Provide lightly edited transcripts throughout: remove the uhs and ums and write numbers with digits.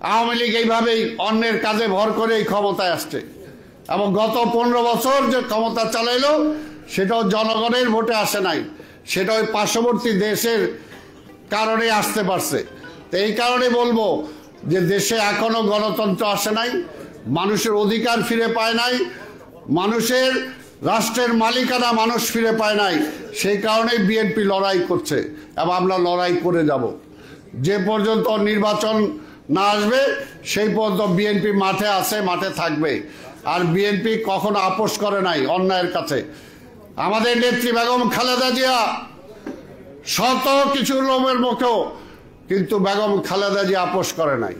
আওয়ামী লীগ এইভাবেই অন্যের কাজে ভর করেই ক্ষমতায় আসছে এবং গত 15 বছর যে ক্ষমতা চালাইলো সেটাও জনগণের ভোটে আসে নাই, সেটা ওই পার্শ্ববর্তী দেশের কারণে আসতে পারছে। তো এই কারণে বলবো যে দেশে এখনো গণতন্ত্র আসে নাই, মানুষের অধিকার ফিরে পায় নাই, মানুষের রাষ্ট্রের মালিকানা মানুষ ফিরে পায় নাই। সেই কারণেই বিএনপি লড়াই করছে এবং আমরা লড়াই করে যাব। যে পর্যন্ত নির্বাচন না আসবে সেই পর্যন্ত বিএনপি মাঠে আছে, মাঠে থাকবে। আর বিএনপি কখনো আপোষ করে নাই অন্যায়ের কাছে। আমাদের নেত্রী বেগম খালেদা জিয়া শত কিছু লোমের মুখেও কিন্তু বেগম খালেদা জিয়া আপোষ করে নাই।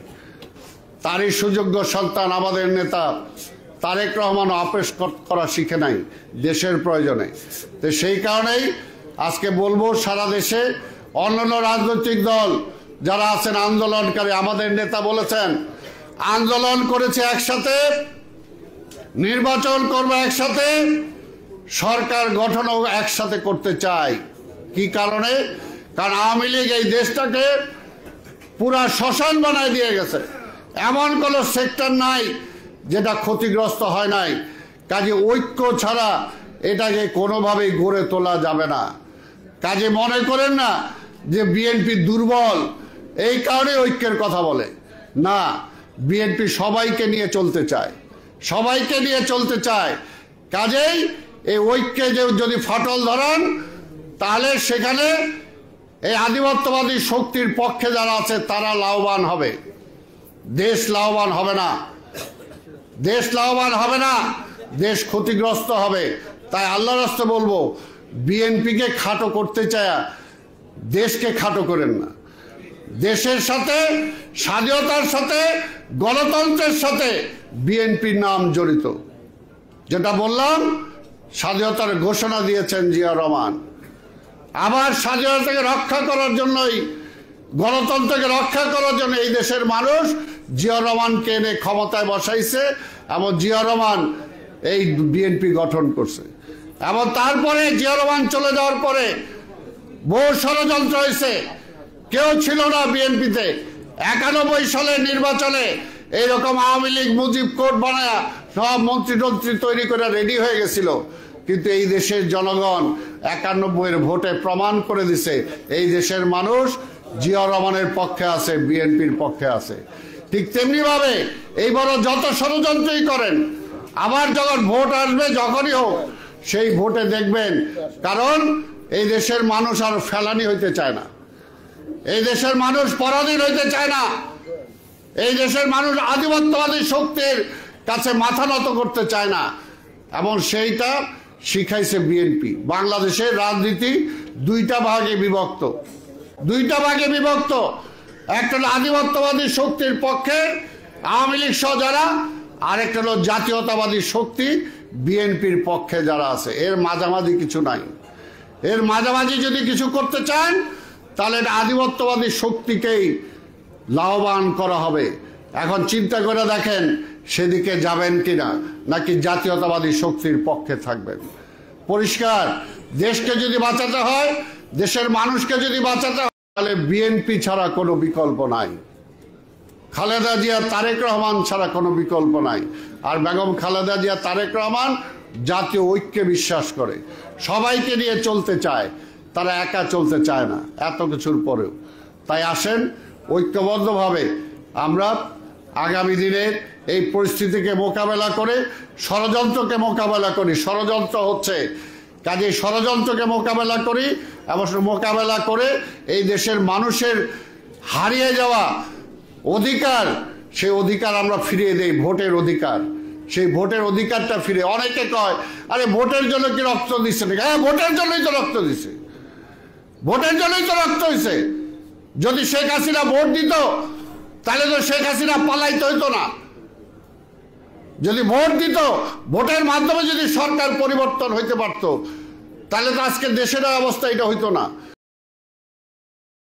তারই সুযোগ্য সন্তান আমাদের নেতা তারেক রহমানও আপোষ করা শিখে নাই দেশের প্রয়োজনে। তো সেই কারণেই আজকে বলবো সারা দেশে অন্যান্য রাজনৈতিক দল যারা আছেন আন্দোলনকারী, আমাদের নেতা বলেছেন আন্দোলন করেছে একসাথে, নির্বাচন করবে একসাথে, সরকার গঠনও একসাথে করতে চায়। কি কারণে? কারণ আওয়ামী লীগ এই দেশটাকে পুরা শ্মশান বানায় দিয়ে গেছে। এমন কোন সেক্টর নাই যেটা ক্ষতিগ্রস্ত হয় নাই। কাজে ঐক্য ছাড়া এটাকে কোনোভাবেই গড়ে তোলা যাবে না। কাজে মনে করেন না যে বিএনপি দুর্বল এই কারণে ঐক্যের কথা বলে না। বিএনপি সবাইকে নিয়ে চলতে চায়, সবাইকে নিয়ে চলতে চায়। কাজেই এই ঐক্যে যদি ফাটল ধরান তাহলে সেখানে এই আধিপত্যবাদী শক্তির পক্ষে যারা আছে তারা লাভবান হবে, দেশ লাভবান হবে না, দেশ লাভবান হবে না, দেশ ক্ষতিগ্রস্ত হবে। তাই আল্লাহর রাস্তে বলবো বিএনপিকে খাটো করতে চায় দেশকে খাটো করেন না। দেশের সাথে, স্বাধীনতার সাথে, গণতন্ত্রের সাথে বিএনপির নাম জড়িত। যেটা বললাম, স্বাধীনতার ঘোষণা দিয়েছেন জিয়া রহমান। আবার স্বাধীনতাকে রক্ষা করার জন্যই, গণতন্ত্রকে রক্ষা করার জন্য এই দেশের মানুষ জিয়া রহমানকে এনে ক্ষমতায় বসাইছে এবং জিয়া রহমান এই বিএনপি গঠন করছে। এবং তারপরে জিয়া রহমান চলে যাওয়ার পরে বহু ষড়যন্ত্র হয়েছে। কেউ ছিল না বিএনপিতে। 91 সালের নির্বাচনে এইরকম আওয়ামী লীগ মুজিব কোর্ট বানায় সব মন্ত্রী তৈরি করে রেডি হয়ে গেছিল। কিন্তু এই দেশের জনগণ 91 ভোটে প্রমাণ করে দিছে এই দেশের মানুষ জিয়া রহমানের পক্ষে আছে, বিএনপির পক্ষে আছে। ঠিক তেমনি ভাবে এইবার যত ষড়যন্ত্রই করেন, আবার যখন ভোট আসবে যখনই হোক সেই ভোটে দেখবেন, কারণ এই দেশের মানুষ আর ফেলানি হইতে চায় না, এই দেশের মানুষ পরাধীন হইতে চায় না, এই দেশের মানুষ আধিপত্যবাদী শক্তির কাছে মাথা নত করতে চায় না। এবং সেইটা শিখাইছে বিএনপি। বাংলাদেশের রাজনীতি দুইটা ভাগে বিভক্ত, দুইটা ভাগে বিভক্ত। একটা হলো আধিপত্যবাদী শক্তির পক্ষে আওয়ামী লীগ সহ যারা, আরেকটা হলো জাতীয়তাবাদী শক্তি বিএনপির পক্ষে যারা আছে। এর মাঝামাঝি কিছু নাই। এর মাঝামাঝি যদি কিছু করতে চান তাহলে আধিপত্যবাদী শক্তিকেই লাভবান করা হবে। এখন চিন্তা করে দেখেন সেদিকে যাবেন কিনা, নাকি জাতীয়তাবাদী শক্তির পক্ষে থাকবেন। পরিষ্কার, দেশকে যদি বাঁচাতে হয়, দেশের মানুষকে যদি বাঁচাতে হয়, তাহলে বিএনপি ছাড়া কোনো বিকল্প নাই, খালেদা জিয়া তারেক রহমান ছাড়া কোনো বিকল্প নাই। আর বেগম খালেদা জিয়া তারেক রহমান জাতীয় ঐক্যে বিশ্বাস করে, সবাইকে নিয়ে চলতে চায়, তারা একা চলতে চায় না এত কিছুর পরেও। তাই আসেন ঐক্যবদ্ধভাবে আমরা আগামী দিনের এই পরিস্থিতিকে মোকাবেলা করে, ষড়যন্ত্রকে মোকাবেলা করি। ষড়যন্ত্র হচ্ছে, কাজে ষড়যন্ত্রকে মোকাবেলা করি এবং মোকাবেলা করে এই দেশের মানুষের হারিয়ে যাওয়া অধিকার, সেই অধিকার আমরা ফিরিয়ে দেই। ভোটের অধিকার, সেই ভোটের অধিকারটা ফিরে। অনেকে কয় আরে ভোটের জন্য কি রক্ত দিচ্ছে না? হ্যাঁ, ভোটের জন্যই তো রক্ত দিছে, ভোটের জন্যই তো রক্ত হয়েছে। যদি শেখ হাসিনা ভোট দিত তাহলে তো শেখ হাসিনা পালাইতে হইতো না। যদি ভোট দিত, ভোটের মাধ্যমে যদি সরকার পরিবর্তন হইতে পারত, তাহলে তো আজকে দেশের অবস্থা এটা হইতো না।